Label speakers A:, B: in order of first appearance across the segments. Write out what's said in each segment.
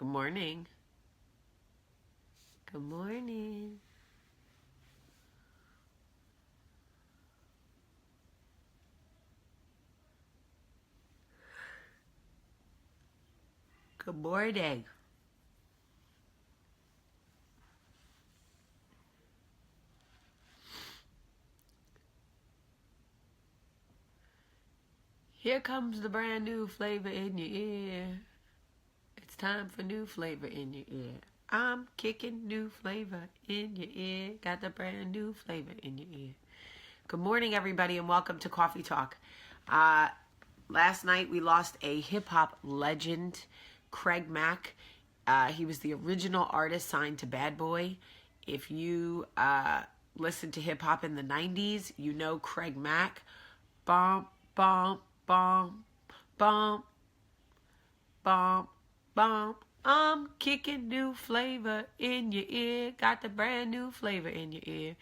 A: Good morning. Good morning. Good morning. Here comes the brand new flavor in your ear. It's time for new flavor in your ear. I'm kicking new flavor in your ear. Got the brand new flavor in your ear. Good morning, everybody, and welcome to Coffee Talk. Last night we lost a hip-hop legend, Craig Mack. He was the original artist signed to Bad Boy. If you listened to hip-hop in the 90s, you know Craig Mack. Bump, bump, bump, bump, bump, bump. I'm kicking new flavor in your ear. Got the brand new flavor in your ear.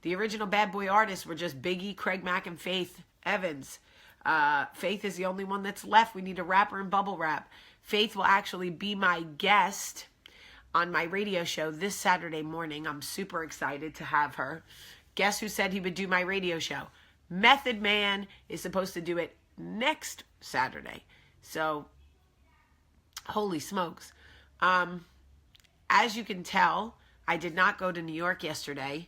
A: The original Bad Boy artists were just Biggie, Craig Mack, and Faith Evans. Faith is the only one that's left. We need a rapper and bubble wrap. Faith will actually be my guest on my radio show this Saturday morning. I'm super excited to have her. Guess who said he would do my radio show? Method Man is supposed to do it next Saturday. So, holy smokes. As you can tell, I did not go to New York yesterday.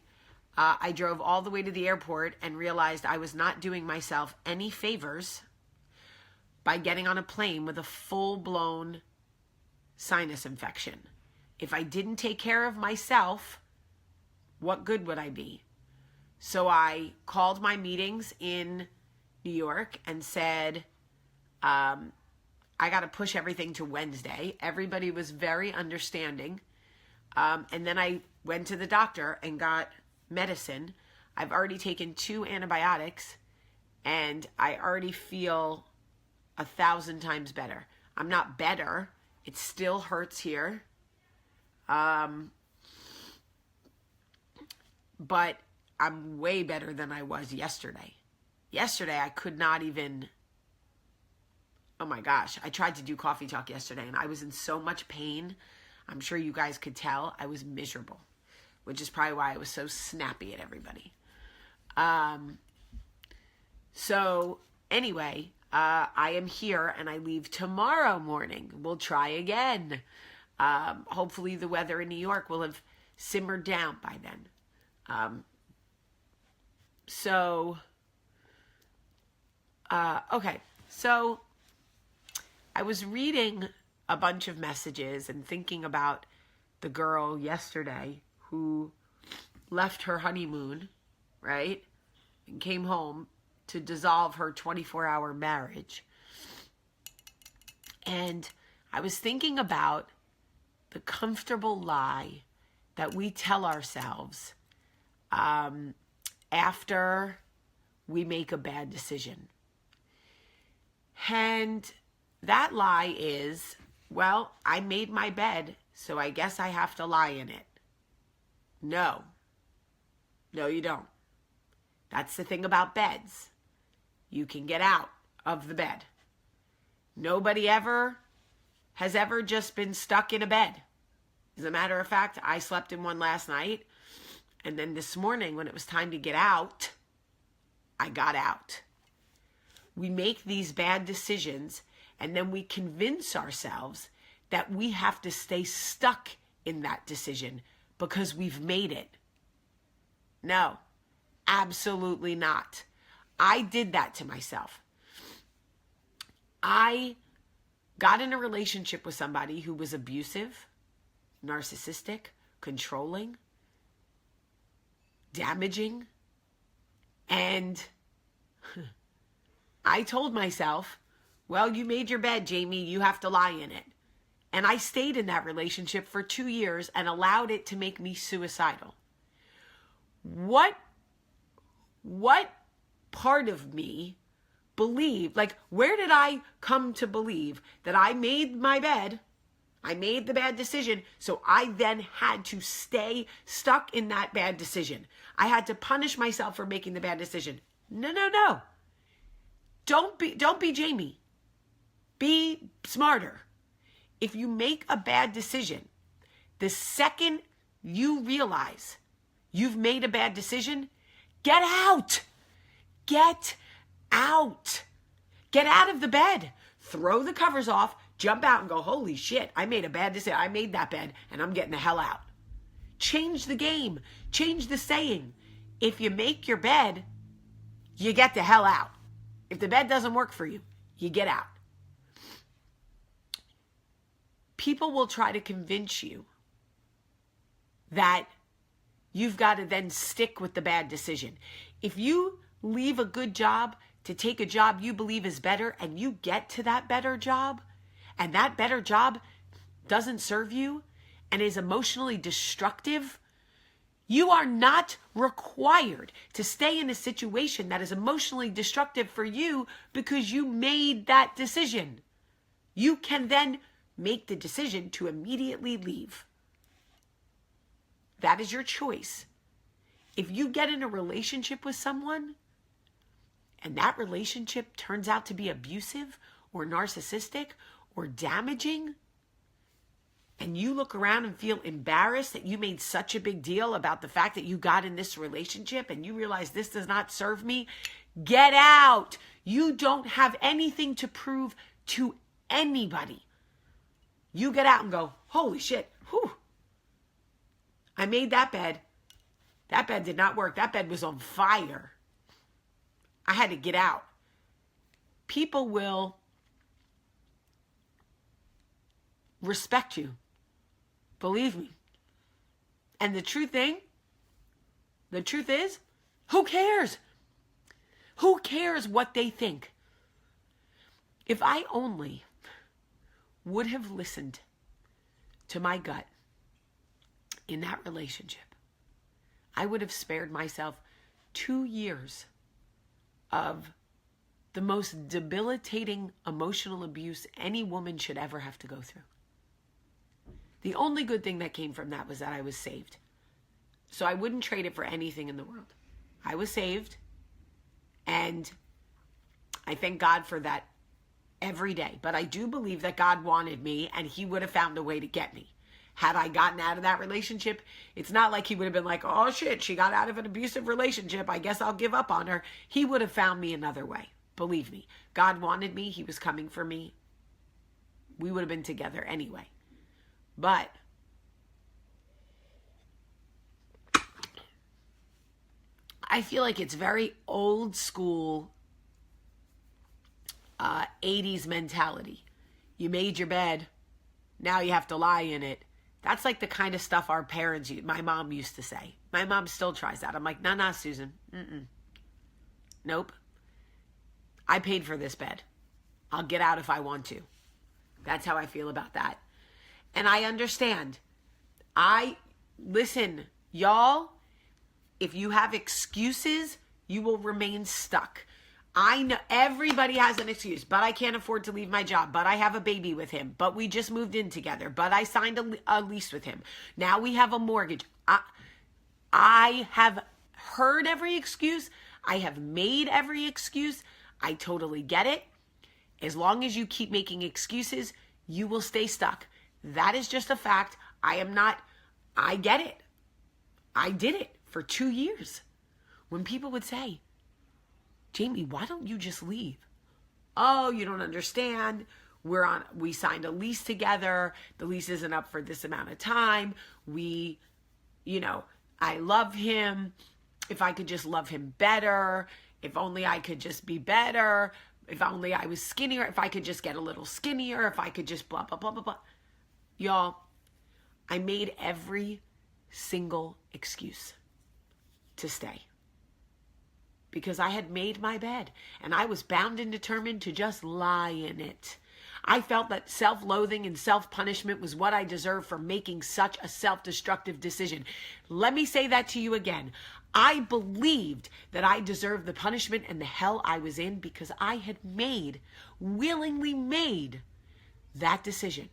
A: I drove all the way to the airport and realized I was not doing myself any favors by getting on a plane with a full-blown sinus infection. If I didn't take care of myself, what good would I be? So I called my meetings in New York and said, I got to push everything to Wednesday. Everybody was very understanding. And then I went to the doctor and got medicine. I've already taken 2 antibiotics and I already feel 1,000 times better. I'm not better. It still hurts here. But I'm way better than I was yesterday. Yesterday, I could not even... Oh my gosh, I tried to do Coffee Talk yesterday and I was in so much pain. I'm sure you guys could tell I was miserable, which is probably why I was so snappy at everybody. So anyway, I am here and I leave tomorrow morning. We'll try again. Hopefully the weather in New York will have simmered down by then. Okay, so I was reading a bunch of messages and thinking about the girl yesterday who left her honeymoon, right, and came home to dissolve her 24-hour marriage. And I was thinking about the comfortable lie that we tell ourselves after we make a bad decision. And that lie is, well, I made my bed, so I guess I have to lie in it. No. No, you don't. That's the thing about beds. You can get out of the bed. Nobody has ever just been stuck in a bed. As a matter of fact, I slept in one last night, and then this morning when it was time to get out, I got out. We make these bad decisions and then we convince ourselves that we have to stay stuck in that decision because we've made it. No, absolutely not. I did that to myself. I got in a relationship with somebody who was abusive, narcissistic, controlling, damaging, and I told myself, well, you made your bed, Jamie, you have to lie in it. And I stayed in that relationship for 2 years and allowed it to make me suicidal. What part of me believed, like, where did I come to believe that I made my bed, I made the bad decision, so I then had to stay stuck in that bad decision. I had to punish myself for making the bad decision. No. Don't be Jamie. Be smarter. If you make a bad decision, the second you realize you've made a bad decision, get out. Get out. Get out of the bed. Throw the covers off, jump out and go, holy shit, I made a bad decision. I made that bed and I'm getting the hell out. Change the game. Change the saying. If you make your bed, you get the hell out. If the bed doesn't work for you, you get out. People will try to convince you that you've got to then stick with the bad decision. If you leave a good job to take a job you believe is better and you get to that better job and that better job doesn't serve you and is emotionally destructive, you are not required to stay in a situation that is emotionally destructive for you because you made that decision. You can then make the decision to immediately leave. That is your choice. If you get in a relationship with someone and that relationship turns out to be abusive or narcissistic or damaging, and you look around and feel embarrassed that you made such a big deal about the fact that you got in this relationship and you realize this does not serve me, get out. You don't have anything to prove to anybody. You get out and go, holy shit, whew. I made that bed. That bed did not work. That bed was on fire. I had to get out. People will respect you. Believe me. And the truth is, who cares? Who cares what they think? If I only would have listened to my gut in that relationship, I would have spared myself 2 years of the most debilitating emotional abuse any woman should ever have to go through. The only good thing that came from that was that I was saved. So I wouldn't trade it for anything in the world. I was saved, and I thank God for that every day. But I do believe that God wanted me, and he would have found a way to get me. Had I gotten out of that relationship, it's not like he would have been like, oh shit, she got out of an abusive relationship, I guess I'll give up on her. He would have found me another way. Believe me. God wanted me. He was coming for me. We would have been together anyway. But I feel like it's very old school 80s mentality. You made your bed. Now you have to lie in it. That's like the kind of stuff our parents, my mom used to say. My mom still tries that. I'm like, nah, Susan. Nope. I paid for this bed. I'll get out if I want to. That's how I feel about that. And I understand. Listen, y'all, if you have excuses, you will remain stuck. I know everybody has an excuse, but I can't afford to leave my job, but I have a baby with him, but we just moved in together, but I signed a lease with him. Now we have a mortgage. I have heard every excuse. I have made every excuse. I totally get it. As long as you keep making excuses, you will stay stuck. That is just a fact. I get it. I did it for 2 years. When people would say, Jamie, why don't you just leave? Oh, you don't understand. We signed a lease together. The lease isn't up for this amount of time. I love him. If I could just love him better. If only I could just be better. If only I was skinnier. If I could just get a little skinnier. If I could just blah, blah, blah, blah, blah. Y'all, I made every single excuse to stay. Because I had made my bed and I was bound and determined to just lie in it. I felt that self-loathing and self-punishment was what I deserved for making such a self-destructive decision. Let me say that to you again. I believed that I deserved the punishment and the hell I was in because I had willingly made that decision.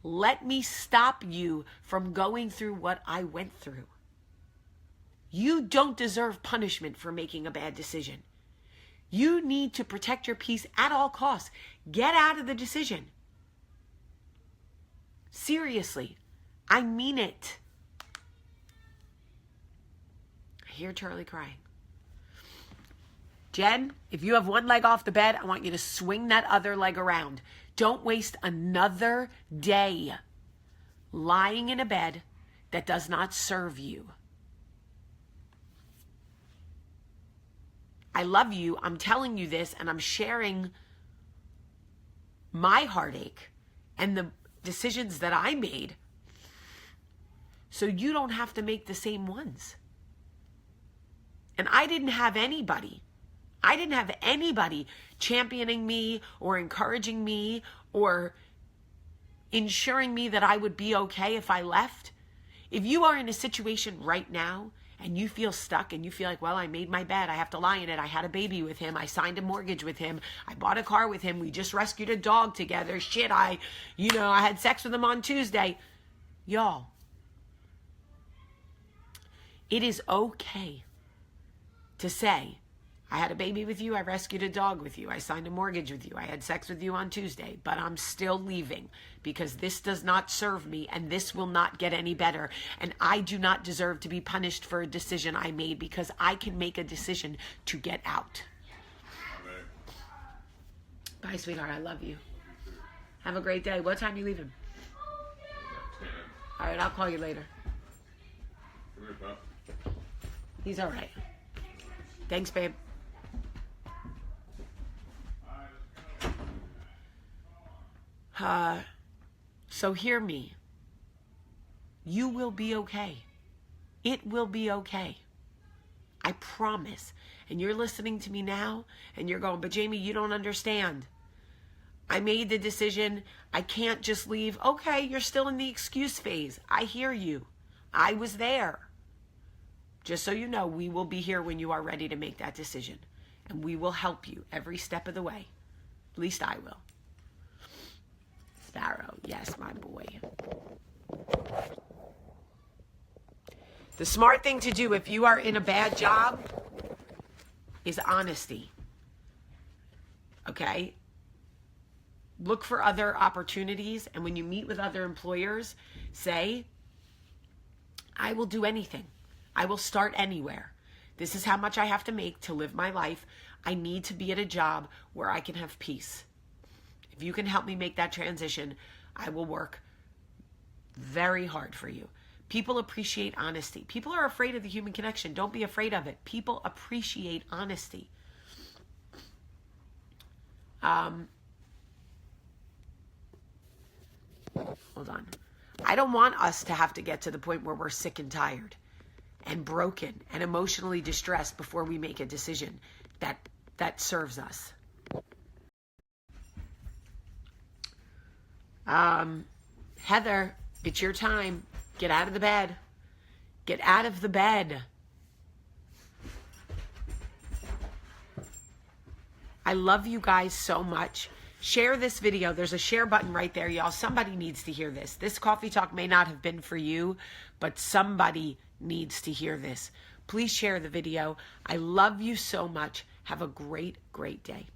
A: Let me stop you from going through what I went through. You don't deserve punishment for making a bad decision. You need to protect your peace at all costs. Get out of the decision. Seriously. I mean it. I hear Charlie crying. Jen, if you have one leg off the bed, I want you to swing that other leg around. Don't waste another day lying in a bed that does not serve you. I love you. I'm telling you this, and I'm sharing my heartache and the decisions that I made so you don't have to make the same ones. And I didn't have anybody championing me or encouraging me or ensuring me that I would be okay if I left. If you are in a situation right now and you feel stuck and you feel like, well, I made my bed, I have to lie in it, I had a baby with him, I signed a mortgage with him, I bought a car with him, we just rescued a dog together, I had sex with him on Tuesday. Y'all, it is okay to say, I had a baby with you, I rescued a dog with you, I signed a mortgage with you, I had sex with you on Tuesday, but I'm still leaving because this does not serve me and this will not get any better. And I do not deserve to be punished for a decision I made because I can make a decision to get out. Bye, sweetheart. I love you. Have a great day. What time are you leaving? All right, I'll call you later. He's all right. Thanks, babe. So hear me. You will be okay. It will be okay. I promise. And you're listening to me now and you're going, but Jamie, you don't understand. I made the decision. I can't just leave. Okay, you're still in the excuse phase. I hear you. I was there. Just so you know, we will be here when you are ready to make that decision. And we will help you every step of the way. At least I will. Sparrow, yes, my boy. The smart thing to do if you are in a bad job is honesty. Okay? Look for other opportunities, and when you meet with other employers, say, I will do anything. I will start anywhere. This is how much I have to make to live my life. I need to be at a job where I can have peace. If you can help me make that transition, I will work very hard for you. People appreciate honesty. People are afraid of the human connection. Don't be afraid of it. People appreciate honesty. Hold on. I don't want us to have to get to the point where we're sick and tired and broken and emotionally distressed before we make a decision that serves us. Heather, it's your time. Get out of the bed. Get out of the bed. I love you guys so much. Share this video. There's a share button right there, y'all. Somebody needs to hear this. This coffee talk may not have been for you, but somebody needs to hear this. Please share the video. I love you so much. Have a great, great day.